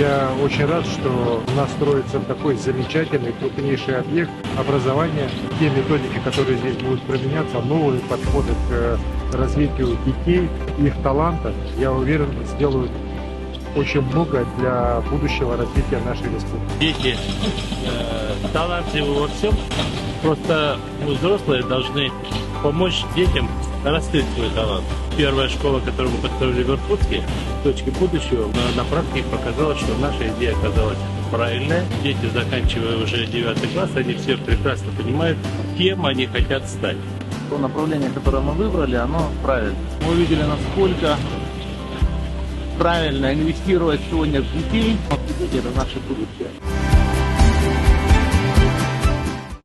Я очень рад, что у нас строится такой замечательный, крупнейший объект образования. Те методики, которые здесь будут применяться, новые подходы к развитию детей, их талантов, я уверен, сделают очень много для будущего развития нашей республики. Дети талантливы во всем, просто мы, взрослые, должны помочь детям раскрыть свой талант. Первая школа, которую мы построили в Иркутске, «Точки будущего», на практике показала, что наша идея оказалась правильная. Дети, заканчивая уже 9 класс, они все прекрасно понимают, кем они хотят стать. То направление, которое мы выбрали, оно правильное. Мы увидели, насколько правильно инвестировать сегодня в детей. Дети — это наше будущее.